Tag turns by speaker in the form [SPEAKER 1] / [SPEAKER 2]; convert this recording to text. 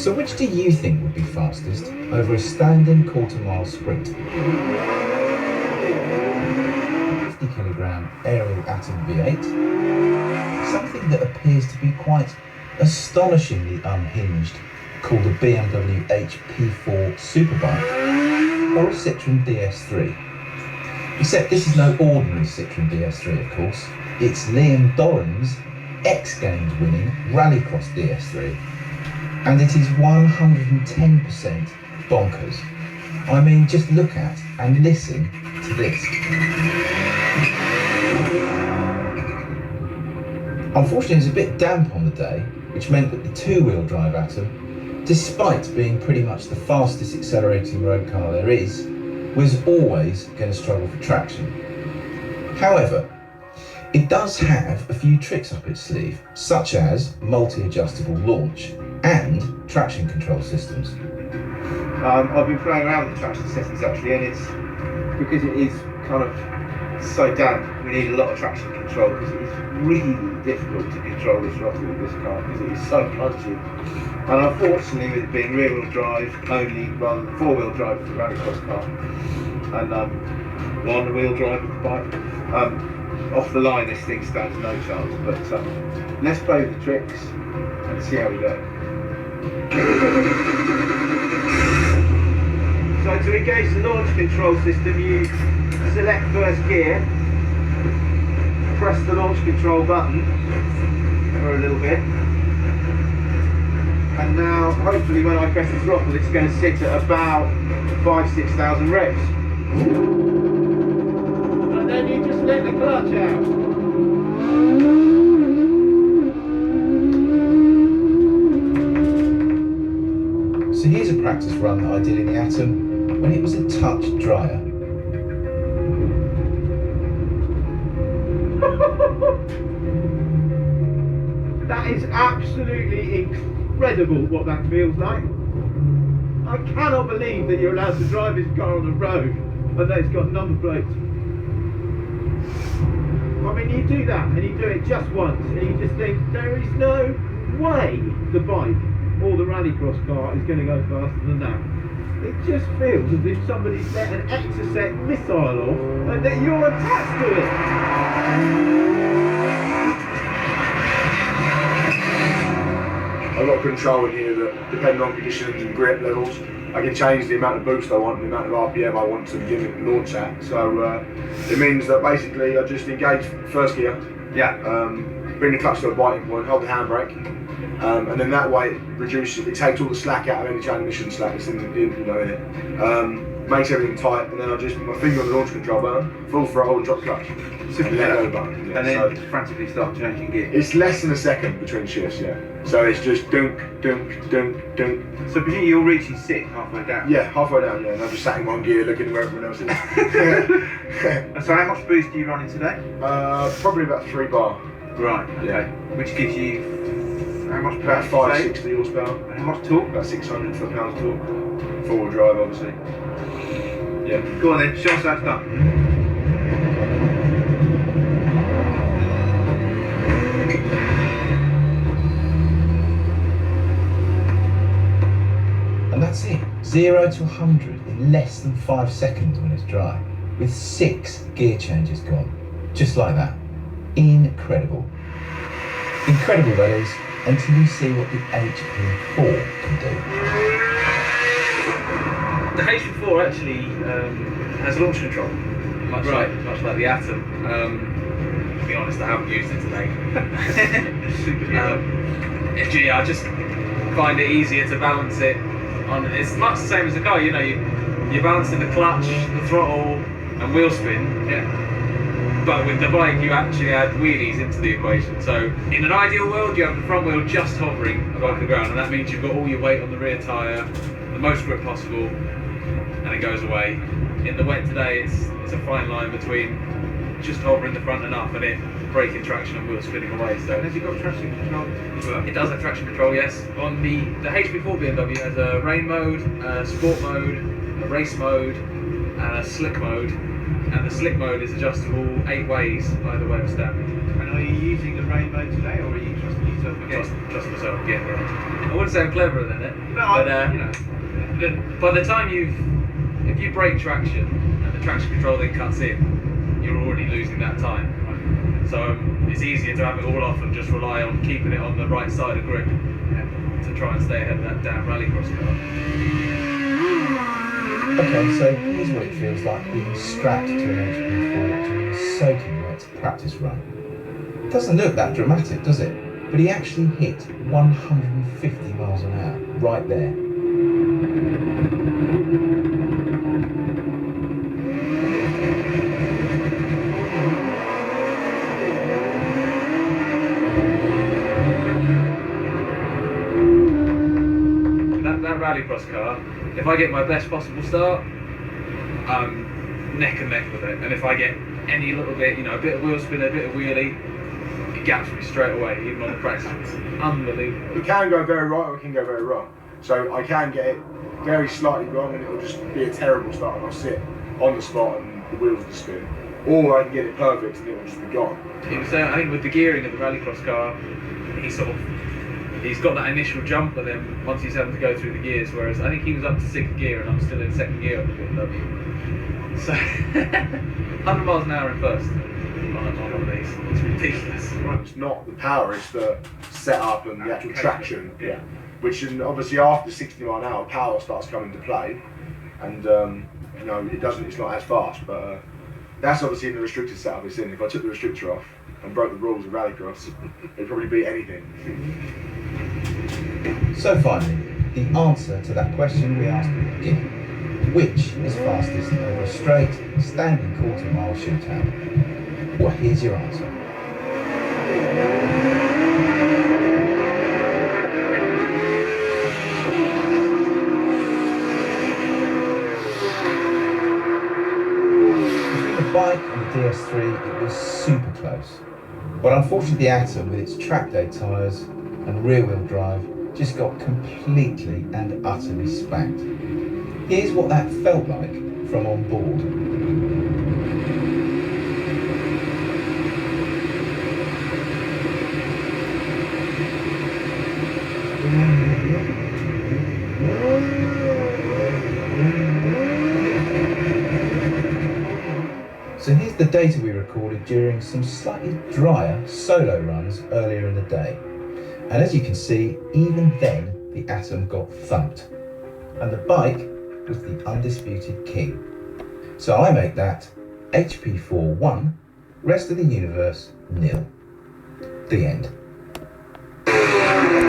[SPEAKER 1] So which do you think would be fastest over a standing quarter-mile sprint? 50kg aerial Atom V8, something that appears to be quite astonishingly unhinged, called a BMW HP4 Superbike, or a Citroen DS3. Except this is no ordinary Citroen DS3, of course. It's Liam Doran's X Games winning Rallycross DS3. And it is 110% bonkers. I mean, just look at and listen to this. Unfortunately, it was a bit damp on the day, which meant that the two-wheel drive Atom, despite being pretty much the fastest accelerating road car there is, was always going to struggle for traction. However, it does have a few tricks up its sleeve, such as multi-adjustable launch and traction control systems.
[SPEAKER 2] I've been playing around with the traction systems actually, and it's because it is kind of so damp, we need a lot of traction control because it is really difficult to control this throttle with this car because it is so punchy. And unfortunately, with it being rear-wheel drive only rather than four-wheel drive for the rallycross car, and one-wheel drive with the bike, off the line this thing stands no chance. But let's play with the tricks and see how we go. So to engage the launch control system, you select first gear, press the launch control button for a little bit, and now hopefully when I press the throttle it's going to sit at about 5,000–6,000 reps. And then you just let the clutch out.
[SPEAKER 1] So here's a practice run that I did in the Atom when it was a touch drier.
[SPEAKER 2] That is absolutely incredible what that feels like. I cannot believe that you're allowed to drive this car on the road and that it's got number plates. I mean, you do that and you do it just once and you just think there is no way the bike or the rallycross car is going to go faster than that. It just feels as if somebody's let an Exocet missile off and that you're attached to it.
[SPEAKER 3] I've got control in here that, depending on conditions and grip levels, I can change the amount of boost I want, the amount of RPM I want to begin and launch at. So it means that basically I just engage first gear, bring the clutch to a biting point, hold the handbrake, and then that way it takes all the slack out of any transmission slack that's in it. Makes everything tight, and then I just put my finger on the launch control button, full throttle and drop clutch.
[SPEAKER 2] Simple
[SPEAKER 3] and let go button. Yeah,
[SPEAKER 2] and then frantically start changing gear.
[SPEAKER 3] It's less than a second between shifts, yeah. So it's just dunk, dunk, dunk, dunk.
[SPEAKER 2] So presumably you'll reach your sit halfway down?
[SPEAKER 3] Yeah, halfway down, yeah. And I'm just sat in one gear looking where everyone else is.
[SPEAKER 2] So how much boost are you running today?
[SPEAKER 3] Probably about 3 bar.
[SPEAKER 2] Right, okay.
[SPEAKER 3] Yeah.
[SPEAKER 2] Which gives you how much
[SPEAKER 3] About
[SPEAKER 2] power?
[SPEAKER 3] 560 horsepower.
[SPEAKER 2] And how much torque?
[SPEAKER 3] About 600 foot-pounds torque. Four-wheel drive, obviously. Yeah.
[SPEAKER 2] Go on then, show us how it's done.
[SPEAKER 1] And that's it, 0 to 100 in less than 5 seconds when it's dry, with 6 gear changes gone, just like that. Incredible. Incredible that is, until you see what the HP4 can do.
[SPEAKER 4] The HP4 actually has launch control, much like the Atom. To be honest, I haven't used it today. I just find it easier to balance it on. It's much the same as the car. You know, you're balancing the clutch, the throttle, and wheel spin. Yeah. But with the bike, you actually add wheelies into the equation. So in an ideal world, you have the front wheel just hovering above the ground, and that means you've got all your weight on the rear tyre, the most grip possible, and it goes away. In the wet today, it's a fine line between just hovering the front enough and it braking traction and wheel spinning away. So
[SPEAKER 2] Has it got traction control as well?
[SPEAKER 4] it does have traction control, yes. On the HP4 BMW has a rain mode, a sport mode, a race mode, and a slick mode. And the slick mode is adjustable 8 ways either way of standard.
[SPEAKER 2] And are you using the rain mode today, or are you trusting your
[SPEAKER 4] trust myself again. Yeah. I wouldn't say I'm cleverer than it,
[SPEAKER 2] No,
[SPEAKER 4] but
[SPEAKER 2] you know.
[SPEAKER 4] by the time if you break traction and the traction control then cuts in, you're already losing that time. So it's easier to have it all off and just rely on keeping it on the right side of grip to try and stay ahead of that damn rallycross car.
[SPEAKER 1] Okay, so here's what it feels like being strapped to an HP4 during a soaking wet practice run. It doesn't look that dramatic, does it? But he actually hit 150 miles an hour right there.
[SPEAKER 4] That rallycross car, if I get my best possible start, I'm neck and neck with it. And if I get any little bit, a bit of wheel spin, a bit of wheelie, it gaps me straight away, even on the practice. It's unbelievable.
[SPEAKER 3] It can go very right or it can go very wrong. So I can get it very slightly wrong and it'll just be a terrible start and I'll sit on the spot and the wheels will spin. Or I can get it perfect and it will just be gone.
[SPEAKER 4] I think with the gearing of the rallycross car, he's got that initial jump, but then once he's having to go through the gears, whereas I think he was up to 6th gear and I'm still in 2nd gear on the BMW. So 100 miles an hour in first on one of these. It's ridiculous.
[SPEAKER 3] Right. It's not the power, it's the setup and the actual traction. Yeah. Which obviously after 60 mile an hour, power starts coming into play, and it's not as fast. But that's obviously in the restricted setup it's in. If I took the restrictor off and broke the rules of rallycross, it'd probably beat anything.
[SPEAKER 1] So finally, the answer to that question we asked at the beginning. Which is fastest over a straight, standing quarter-mile shootout? Well, here's your answer. Between the bike and the DS3, it was super close. But unfortunately, the Atom, with its track day tyres and rear-wheel drive, just got completely and utterly spanked. Here's what that felt like from on board. So here's the data we recorded during some slightly drier solo runs earlier in the day. And as you can see, even then the Atom got thumped. And the bike was the undisputed king. So I make that HP4 1, rest of the universe 0. The end.